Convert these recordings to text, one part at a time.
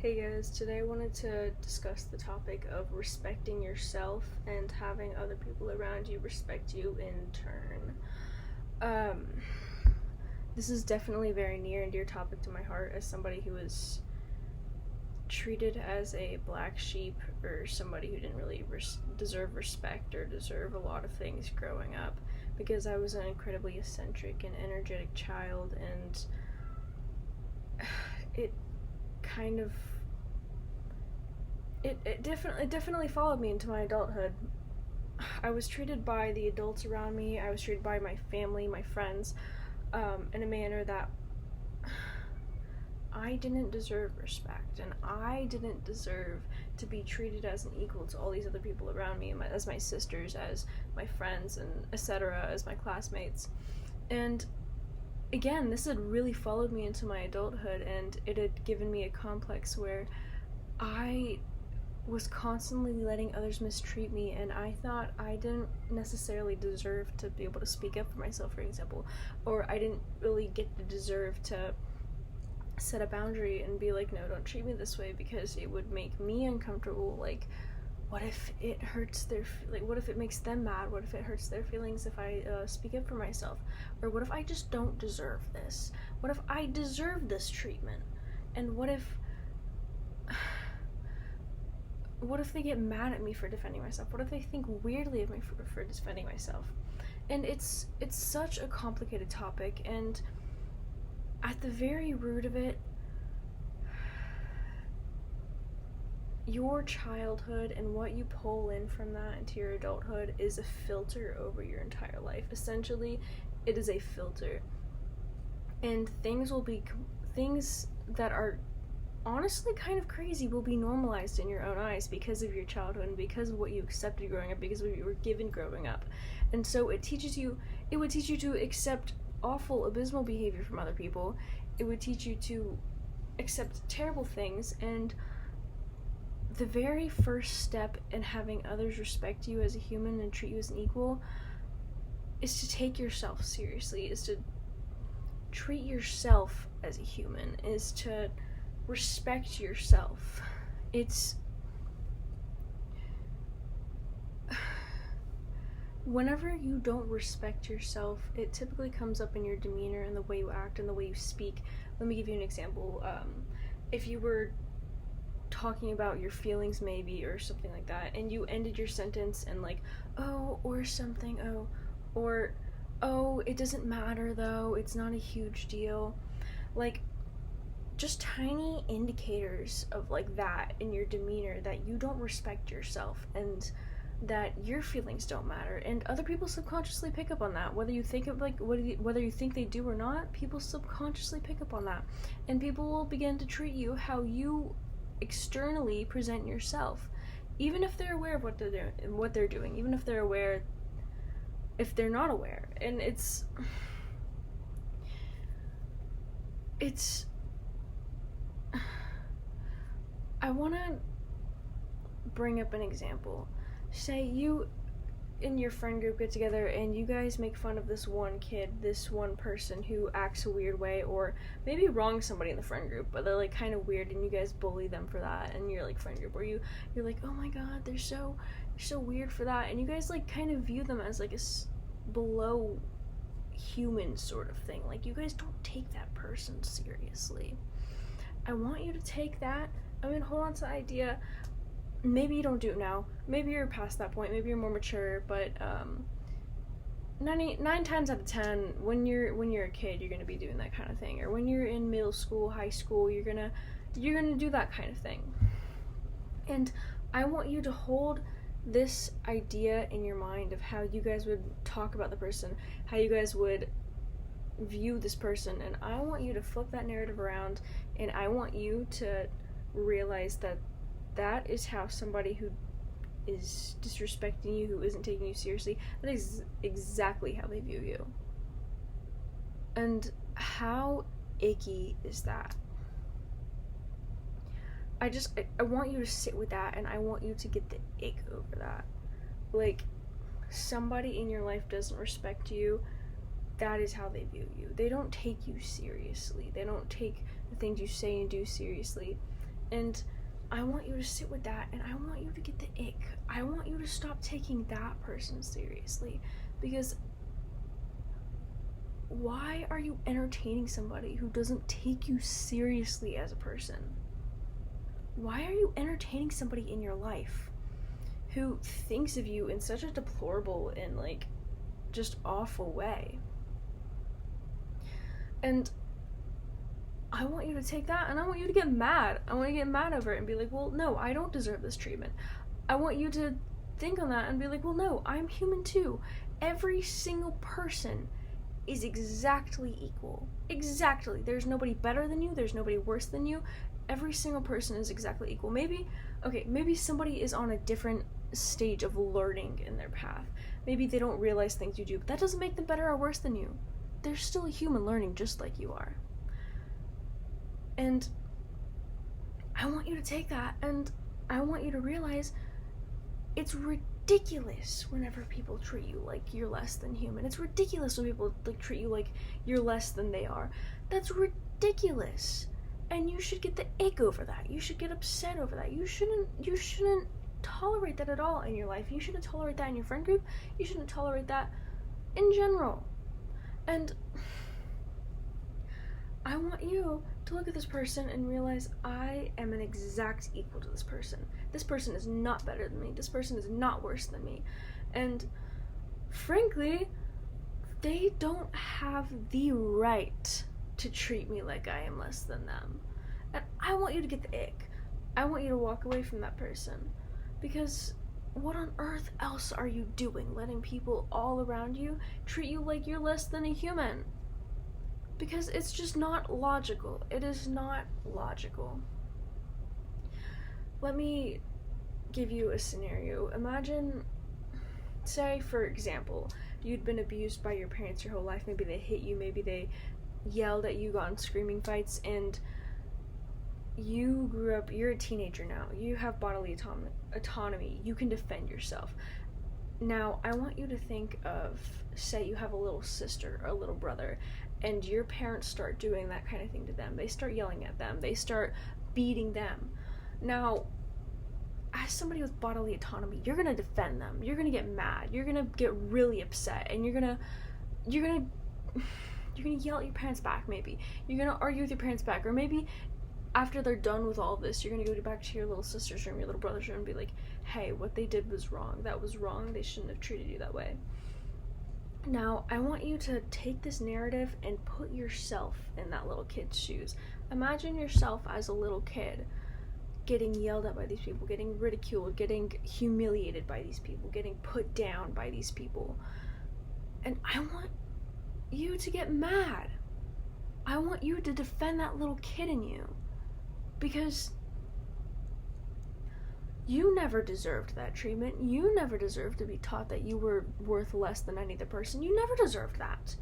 Hey guys, today I wanted to discuss the topic of respecting yourself and having other people around you respect you in turn. Um, this is definitely a very near and dear topic to my heart as somebody who was treated as a black sheep or somebody who didn't really deserve respect or deserve a lot of things growing up because I was an incredibly eccentric and energetic child, and it kind of it definitely followed me into my adulthood. I was treated by the adults around me, I was treated by my family, my friends, in a manner that I didn't deserve respect, and I didn't deserve to be treated as an equal to all these other people around me, as my sisters, as my friends, and etc., as my classmates. And again, this had really followed me into my adulthood, and it had given me a complex where I was constantly letting others mistreat me, and I thought I didn't necessarily deserve to be able to speak up for myself, for example, or I didn't really get the deserve to set a boundary and be like, no, don't treat me this way because it would make me uncomfortable. Like, what if it hurts what if it makes them mad? What if it hurts their feelings if I speak up for myself? Or what if I just don't deserve this? What if I deserve this treatment? And what if they get mad at me for defending myself? What if they think weirdly of me for defending myself? And it's such a complicated topic, and at the very root of it, your childhood and what you pull in from that into your adulthood is a filter over your entire life. Essentially, it is a filter. And things that are honestly kind of crazy will be normalized in your own eyes because of your childhood and because of what you accepted growing up, because of what you were given growing up. And so it would teach you to accept awful, abysmal behavior from other people. It would teach you to accept terrible things, and the very first step in having others respect you as a human and treat you as an equal is to take yourself seriously, is to treat yourself as a human, is to respect yourself. It's whenever you don't respect yourself, it typically comes up in your demeanor and the way you act and the way you speak. Let me give you an example. If you were talking about your feelings maybe or something like that, and you ended your sentence and like, oh, or something, oh, it doesn't matter though, it's not a huge deal. Like, just tiny indicators of like that in your demeanor that you don't respect yourself and that your feelings don't matter, and other people subconsciously pick up on that, whether you think they do or not. People subconsciously pick up on that, and people will begin to treat you how you externally present yourself, even if they're aware of what they're doing, even if they're not aware. And it's I want to bring up an example. Say you and your friend group get together and you guys make fun of this one kid, this one person who acts a weird way, or maybe wrong somebody in the friend group, but they're like kind of weird, and you guys bully them for that, and you're like friend group, or you're like, oh my god, they're so weird for that, and you guys like kind of view them as like a below human sort of thing. Like, you guys don't take that person seriously. I want you to take that. Hold on to the idea. Maybe you don't do it now. Maybe you're past that point. Maybe you're more mature. But 9 times out of 10, when you're a kid, you're gonna be doing that kind of thing. Or when you're in middle school, high school, you're gonna do that kind of thing. And I want you to hold this idea in your mind of how you guys would talk about the person, how you guys would view this person, and I want you to flip that narrative around, and I want you to realize that is how somebody who is disrespecting you, who isn't taking you seriously, that is exactly how they view you. And how icky is that? I want you to sit with that, and I want you to get the ick over that. Like, somebody in your life doesn't respect you, that is how they view you. They don't take you seriously. They don't take the things you say and do seriously. And I want you to sit with that, and I want you to get the ick. I want you to stop taking that person seriously, because why are you entertaining somebody who doesn't take you seriously as a person? Why are you entertaining somebody in your life who thinks of you in such a deplorable and, like, just awful way? And I want you to take that, and I want you to get mad. I want you to get mad over it and be like, well, no, I don't deserve this treatment. I want you to think on that and be like, well, no, I'm human too. Every single person is exactly equal. Exactly. There's nobody better than you. There's nobody worse than you. Every single person is exactly equal. Maybe somebody is on a different stage of learning in their path. Maybe they don't realize things you do, but that doesn't make them better or worse than you. They're still a human learning just like you are. And I want you to take that, and I want you to realize it's ridiculous whenever people treat you like you're less than human. It's ridiculous when people, like, treat you like you're less than they are. That's ridiculous. And you should get the ick over that. You should get upset over that. You shouldn't tolerate that at all in your life. You shouldn't tolerate that in your friend group. You shouldn't tolerate that in general. And I want you to look at this person and realize I am an exact equal to this person. This person is not better than me. This person is not worse than me. And frankly, they don't have the right to treat me like I am less than them. And I want you to get the ick. I want you to walk away from that person. Because what on earth else are you doing, letting people all around you treat you like you're less than a human? Because it's just not logical. It is not logical. Let me give you a scenario. Imagine, say, for example, you'd been abused by your parents your whole life. Maybe they hit you, maybe they yelled at you, got in screaming fights, and you grew up, you're a teenager now. You have bodily autonomy. You can defend yourself. Now, I want you to think of, say you have a little sister or a little brother, and your parents start doing that kind of thing to them. They start yelling at them. They start beating them. Now, as somebody with bodily autonomy, you're gonna defend them. You're gonna get mad. You're gonna get really upset, and you're gonna yell at your parents back. Maybe you're gonna argue with your parents back, or maybe after they're done with all this, you're gonna go back to your little sister's room, your little brother's room, and be like, hey, what they did was wrong. That was wrong. They shouldn't have treated you that way. Now, I want you to take this narrative and put yourself in that little kid's shoes. Imagine yourself as a little kid getting yelled at by these people, getting ridiculed, getting humiliated by these people, getting put down by these people. And I want you to get mad. I want you to defend that little kid in you. Because you never deserved that treatment. You never deserved to be taught that you were worth less than any other person. You never deserved that.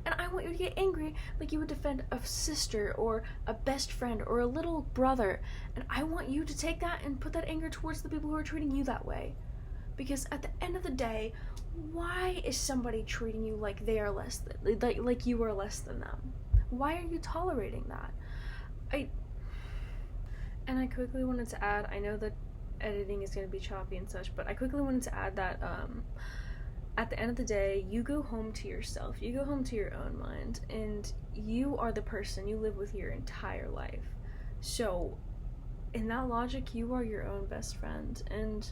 And I want you to get angry like you would defend a sister or a best friend or a little brother. And I want you to take that and put that anger towards the people who are treating you that way. Because at the end of the day, why is somebody treating you like they are less than, like you are less than them? Why are you tolerating that? And I quickly wanted to add, I know that editing is going to be choppy and such, but I quickly wanted to add that at the end of the day, you go home to yourself, you go home to your own mind, and you are the person you live with your entire life. So in that logic, you are your own best friend. And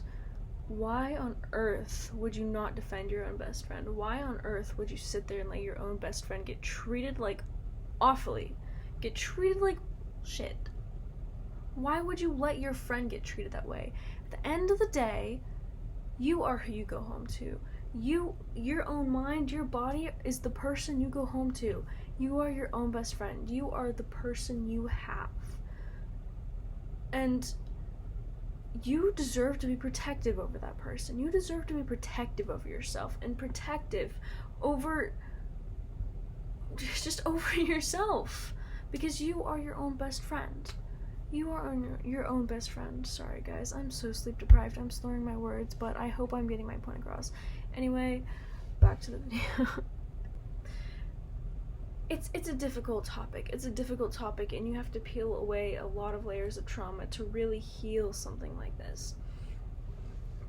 why on earth would you not defend your own best friend? Why on earth would you sit there and let your own best friend get treated like awfully, get treated like shit? Why would you let your friend get treated that way? At the end of the day, you are who you go home to. Your own mind, your body is the person you go home to. You are your own best friend. You are the person you have. And you deserve to be protective over that person. You deserve to be protective over yourself and protective over just over yourself, because you are your own best friend. You are your own best friend. Sorry guys, I'm so sleep deprived. I'm slurring my words, but I hope I'm getting my point across. Anyway, back to the video. it's a difficult topic. It's a difficult topic, and you have to peel away a lot of layers of trauma to really heal something like this.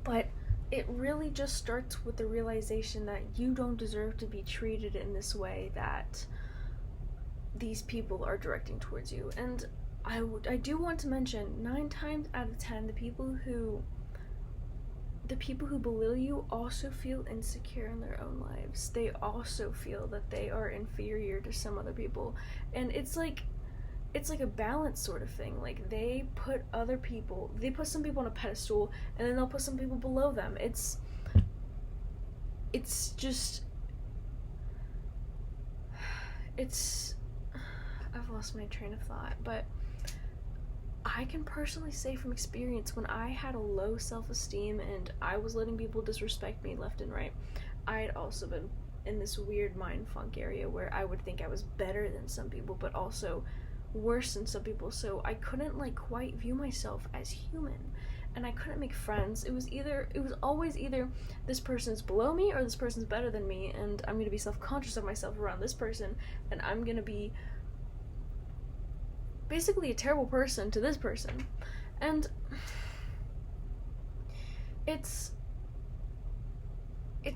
But it really just starts with the realization that you don't deserve to be treated in this way that these people are directing towards you. And I do want to mention, 9 times out of 10, the people who belittle you also feel insecure in their own lives. They also feel that they are inferior to some other people. And it's like a balance sort of thing. Like, they put some people on a pedestal, and then they'll put some people below them. It's just, I've lost my train of thought, but I can personally say from experience, when I had a low self-esteem and I was letting people disrespect me left and right, I had also been in this weird mind funk area where I would think I was better than some people, but also worse than some people. So I couldn't quite view myself as human, and I couldn't make friends. It was always either this person's below me or this person's better than me, and I'm gonna be self-conscious of myself around this person, and I'm gonna be basically a terrible person to this person. And it's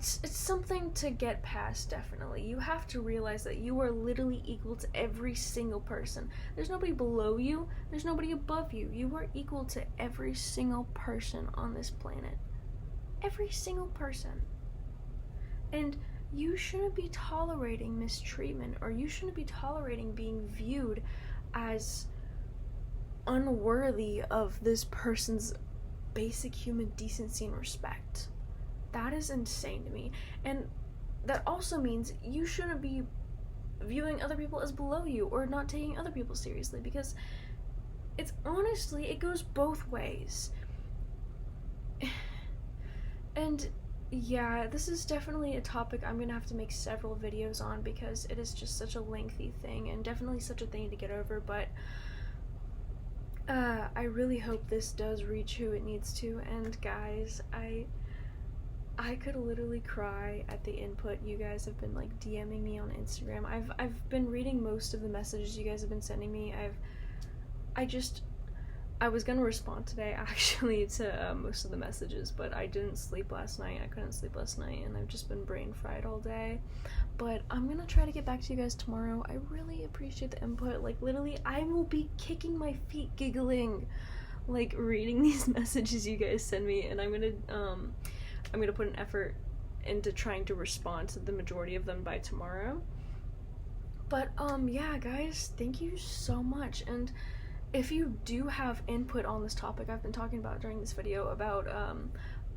something to get past. Definitely, you have to realize that you are literally equal to every single person. There's nobody below you, there's nobody above you. You are equal to every single person on this planet, every single person. And you shouldn't be tolerating mistreatment, or you shouldn't be tolerating being viewed as unworthy of this person's basic human decency and respect. That is insane to me. And that also means you shouldn't be viewing other people as below you, or not taking other people seriously, because it goes both ways. And yeah, this is definitely a topic I'm gonna have to make several videos on, because it is just such a lengthy thing, and definitely such a thing to get over. But I really hope this does reach who it needs to. And guys, I could literally cry at the input you guys have been DMing me on Instagram. I've been reading most of the messages you guys have been sending me. I was gonna respond today actually to most of the messages, but I didn't sleep last night. I couldn't sleep last night, and I've just been brain fried all day. But I'm gonna try to get back to you guys tomorrow. I really appreciate the input. Literally, I will be kicking my feet giggling, reading these messages you guys send me, and I'm gonna put an effort into trying to respond to the majority of them by tomorrow. But yeah, guys, thank you so much. And if you do have input on this topic I've been talking about during this video about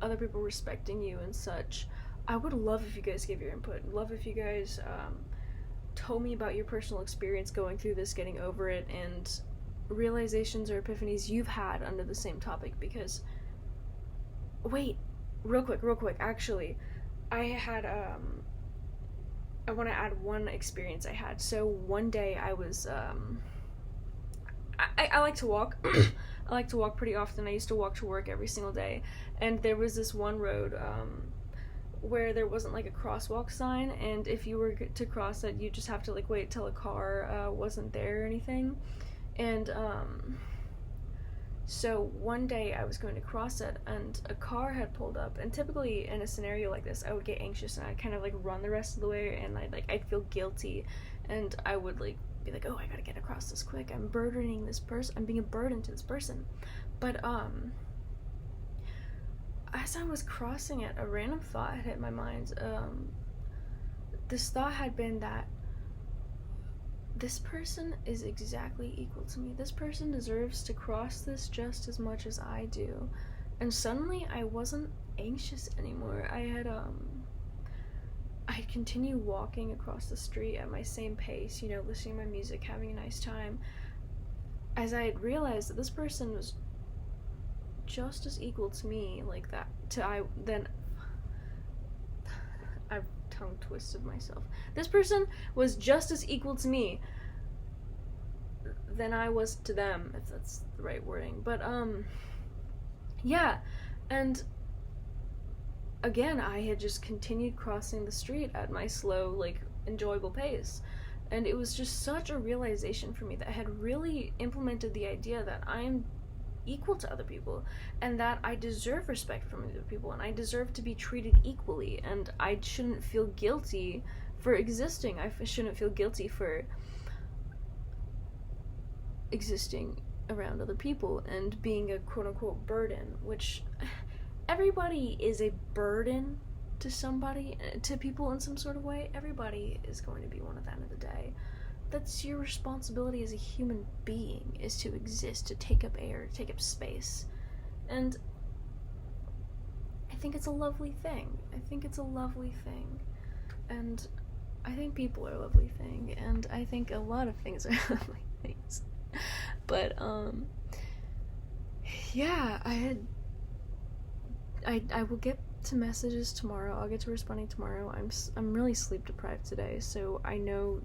other people respecting you and such, I would love if you guys gave your input. Love if you guys told me about your personal experience going through this, getting over it, and realizations or epiphanies you've had under the same topic. Because wait, real quick, actually, I want to add one experience I had. So one day I was I like to walk. I like to walk pretty often. I used to walk to work every single day, and there was this one road where there wasn't a crosswalk sign, and if you were to cross it, you just have to wait till a car wasn't there or anything. And so one day I was going to cross it, and a car had pulled up. And typically in a scenario like this, I would get anxious, and I'd kind of run the rest of the way, and I'd feel guilty, and I would be oh, I gotta get across this quick. I'm burdening this person. I'm being a burden to this person. But as I was crossing it, a random thought had hit my mind. This thought had been that this person is exactly equal to me. This person deserves to cross this just as much as I do. And suddenly I wasn't anxious anymore. I'd continue walking across the street at my same pace, listening to my music, having a nice time, as I had realized that this person was just as equal to me, I've tongue twisted myself. This person was just as equal to me than I was to them, if that's the right wording. But yeah, and again, I had just continued crossing the street at my slow, enjoyable pace. And it was just such a realization for me that I had really implemented the idea that I'm equal to other people, and that I deserve respect from other people, and I deserve to be treated equally, and I shouldn't feel guilty for existing. I shouldn't feel guilty for existing around other people and being a quote-unquote burden, which everybody is a burden to somebody, to people in some sort of way. Everybody is going to be one at the end of the day. That's your responsibility as a human being, is to exist, to take up air, to take up space. And I think it's a lovely thing. And I think people are a lovely thing, and I think a lot of things are lovely things. But yeah, I will get to messages tomorrow. I'll get to responding tomorrow. I'm really sleep deprived today, so I know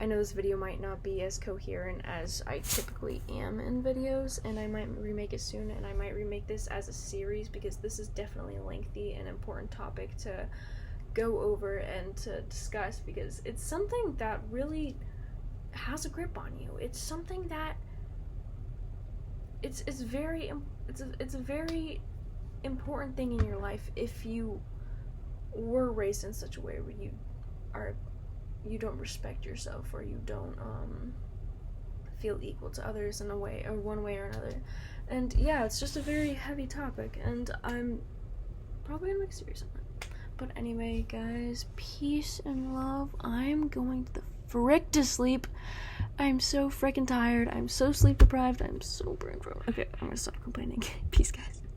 I know this video might not be as coherent as I typically am in videos, and I might remake it soon, and I might remake this as a series, because this is definitely a lengthy and important topic to go over and to discuss, because it's something that really has a grip on you. It's something that it's a very important thing in your life if you were raised in such a way where you don't respect yourself, or you don't feel equal to others in a way, or one way or another. And yeah, it's just a very heavy topic, and I'm probably gonna make a series on it. But anyway, guys, peace and love. I'm going to the frick to sleep. I'm so freaking tired. I'm so sleep deprived. I'm so brain frozen. Okay, I'm gonna stop complaining. Peace, guys.